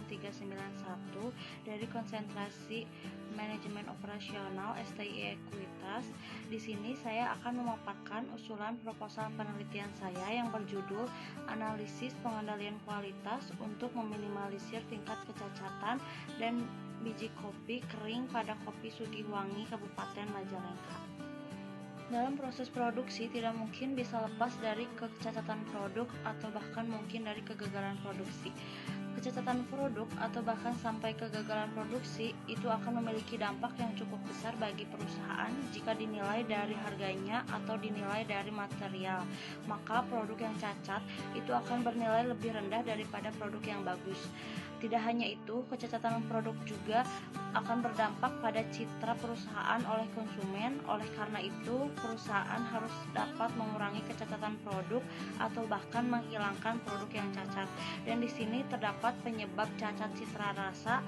0391 dari konsentrasi manajemen operasional STI Ekuitas. Di sini saya akan memaparkan usulan proposal penelitian saya yang berjudul Analisis Pengendalian Kualitas untuk Meminimalisir Tingkat Kecacatan dan Biji Kopi Kering pada Kopi Sugiwangi, Kabupaten Majalengka. Dalam proses produksi tidak mungkin bisa lepas dari kecacatan produk atau bahkan mungkin dari kegagalan produksi. Kecacatan produk atau bahkan sampai kegagalan produksi itu akan memiliki dampak yang cukup besar bagi perusahaan jika dinilai dari harganya atau dinilai dari material. Maka produk yang cacat itu akan bernilai lebih rendah daripada produk yang bagus. Tidak hanya itu, kecacatan produk juga akan berdampak pada citra perusahaan oleh konsumen. Oleh karena itu, perusahaan harus dapat mengurangi kecacatan produk atau bahkan menghilangkan produk yang cacat. Dan di sini terdapat penyebab cacat citra rasa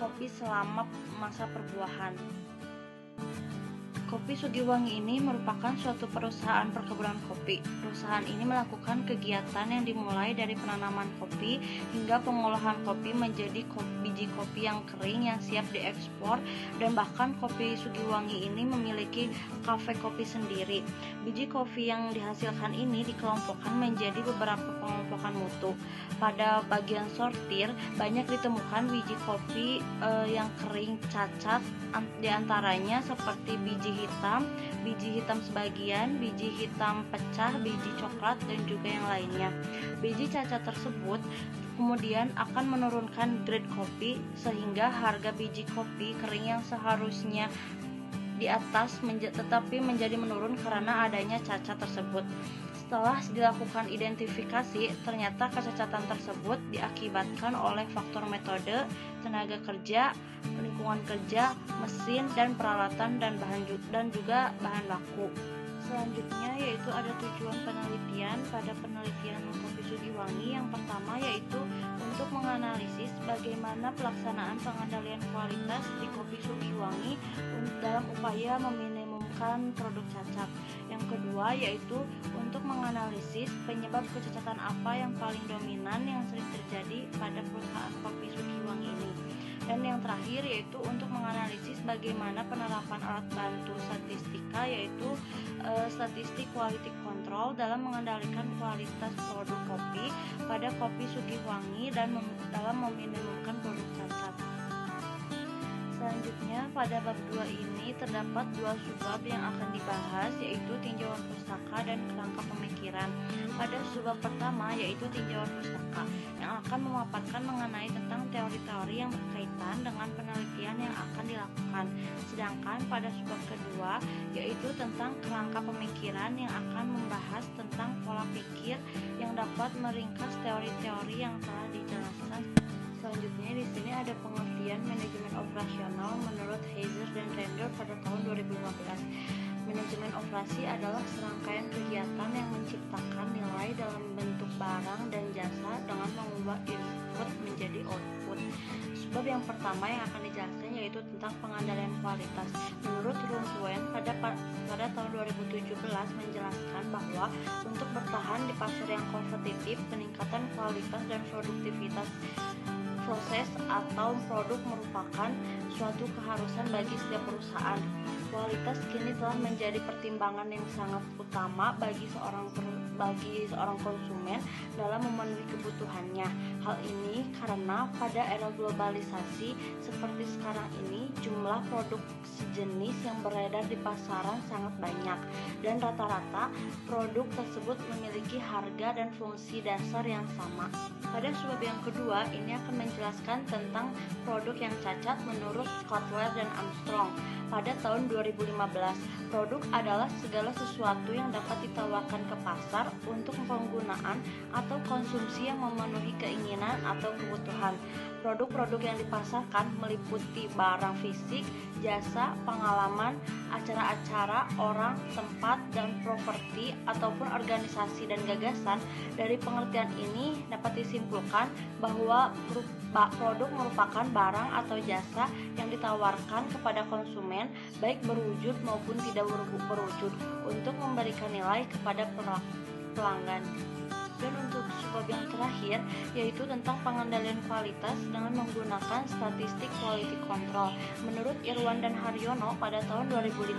kopi selama masa perbuahan. Kopi Sugiwangi ini merupakan suatu perusahaan perkebunan kopi. Perusahaan ini melakukan kegiatan yang dimulai dari penanaman kopi hingga pengolahan kopi menjadi biji kopi yang kering yang siap diekspor, dan bahkan Kopi Sugiwangi ini memiliki kafe kopi sendiri. Biji kopi yang dihasilkan ini dikelompokkan menjadi beberapa pengelompokan mutu. Pada bagian sortir banyak ditemukan biji kopi yang kering cacat, diantaranya seperti biji hitam sebagian, biji hitam pecah, biji coklat, dan juga yang lainnya. Biji cacat tersebut kemudian akan menurunkan grade kopi sehingga harga biji kopi kering yang seharusnya di atas tetapi menjadi menurun karena adanya cacat tersebut. Setelah dilakukan identifikasi, ternyata kecacatan tersebut diakibatkan oleh faktor metode, tenaga kerja, lingkungan kerja, mesin dan peralatan, dan juga bahan baku. Selanjutnya yaitu ada tujuan penelitian. Pada penelitian Kopi Sugiwangi yang pertama yaitu untuk menganalisis bagaimana pelaksanaan pengendalian kualitas di Kopi Sugiwangi dalam upaya meminimumkan produk cacat. Yang kedua yaitu untuk menganalisis penyebab kecacatan apa yang paling dominan yang sering terjadi pada perusahaan Kopi Sugiwangi ini. Dan yang terakhir yaitu untuk menganalisis bagaimana penerapan alat bantu statistika yaitu statistik quality control dalam mengendalikan kualitas produk kopi pada Kopi Sugiwangi dan dalam meminimumkan produk cacat. Selanjutnya pada bab 2 ini terdapat 2 subbab yang akan dibahas yaitu tinjauan pustaka dan kerangka pemikiran. Pada subbab pertama yaitu tinjauan pustaka yang akan memaparkan mengenai tentang teori-teori yang berkaitan dengan penelitian yang akan dilakukan. Sedangkan pada subbab kedua yaitu tentang kerangka pemikiran yang akan membahas tentang pola pikir yang dapat meringkas teori-teori yang telah dijelaskan. Selanjutnya di sini ada pengertian manajemen operasional menurut Heiser dan Render pada tahun 2015. Manajemen operasi adalah serangkaian kegiatan yang menciptakan nilai dalam bentuk barang dan jasa dengan mengubah input menjadi output. Sebab yang pertama yang akan dijelaskan yaitu tentang pengendalian kualitas. Menurut Runsuen pada tahun 2017 menjelaskan bahwa untuk bertahan di pasar yang kompetitif, peningkatan kualitas dan produktivitas proses atau produk merupakan suatu keharusan bagi setiap perusahaan. Kualitas kini telah menjadi pertimbangan yang sangat utama bagi seorang konsumen dalam memenuhi kebutuhannya. Hal ini karena pada era globalisasi seperti sekarang ini jumlah produk sejenis yang beredar di pasaran sangat banyak, dan rata-rata produk tersebut memiliki harga dan fungsi dasar yang sama. Pada subbab yang kedua ini akan menjelaskan tentang produk yang cacat menurut Kotler dan Armstrong. Pada tahun 2015, produk adalah segala sesuatu yang dapat ditawarkan ke pasar untuk penggunaan atau konsumsi yang memenuhi keinginan atau kebutuhan. Produk-produk yang dipasarkan meliputi barang fisik, jasa, pengalaman, acara-acara, orang, tempat, dan properti ataupun organisasi dan gagasan. Dari pengertian ini dapat disimpulkan bahwa produk merupakan barang atau jasa yang ditawarkan kepada konsumen baik berwujud maupun tidak berwujud untuk memberikan nilai kepada pelanggan. Dan untuk sebab yang terakhir yaitu tentang pengendalian kualitas dengan menggunakan statistik quality control. Menurut Irwan dan Haryono pada tahun 2015,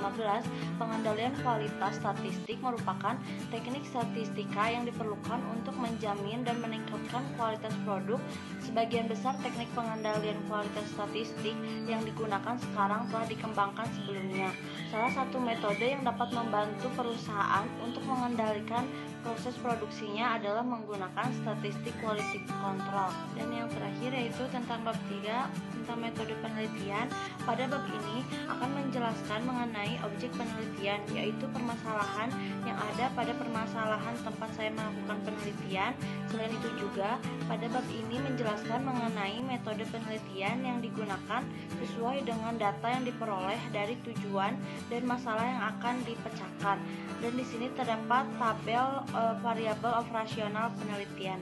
pengendalian kualitas statistik merupakan teknik statistika yang diperlukan untuk menjamin dan meningkatkan kualitas produk. Sebagian besar teknik pengendalian kualitas statistik yang digunakan sekarang telah dikembangkan sebelumnya. Salah satu metode yang dapat membantu perusahaan untuk mengendalikan proses produksinya adalah menggunakan statistik quality control. Dan yang terakhir yaitu tentang bab 3 tentang metode penelitian. Pada bab ini akan menjelaskan mengenai objek penelitian, yaitu permasalahan yang ada pada permasalahan tempat saya melakukan penelitian. Selain itu juga pada bab ini menjelaskan mengenai metode penelitian yang digunakan sesuai dengan data yang diperoleh dari tujuan dan masalah yang akan dipecahkan. Dan di sini terdapat tabel variabel operasional penelitian.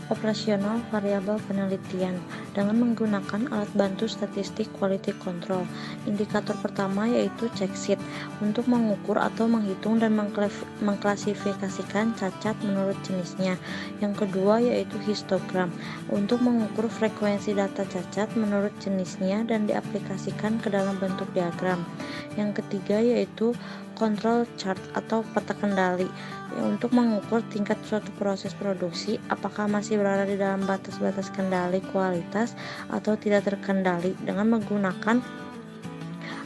Operasional variabel penelitian dengan menggunakan alat bantu statistik quality control. Indikator pertama yaitu check sheet untuk mengukur atau menghitung dan mengklasifikasikan cacat menurut jenisnya. Yang kedua yaitu histogram untuk mengukur frekuensi data cacat menurut jenisnya dan diaplikasikan ke dalam bentuk diagram. Yang ketiga yaitu control chart atau peta kendali untuk mengukur tingkat suatu proses produksi apakah masih berada di dalam batas-batas kendali kualitas atau tidak terkendali dengan menggunakan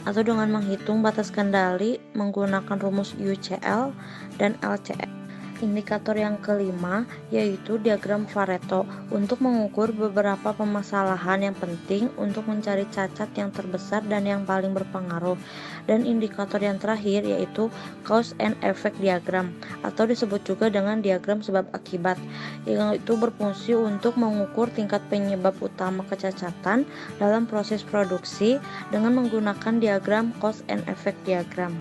atau dengan menghitung batas kendali menggunakan rumus UCL dan LCL. Indikator yang kelima yaitu diagram Pareto untuk mengukur beberapa permasalahan yang penting untuk mencari cacat yang terbesar dan yang paling berpengaruh. Dan indikator yang terakhir yaitu cause and effect diagram atau disebut juga dengan diagram sebab akibat, yang itu berfungsi untuk mengukur tingkat penyebab utama kecacatan dalam proses produksi dengan menggunakan diagram cause and effect diagram.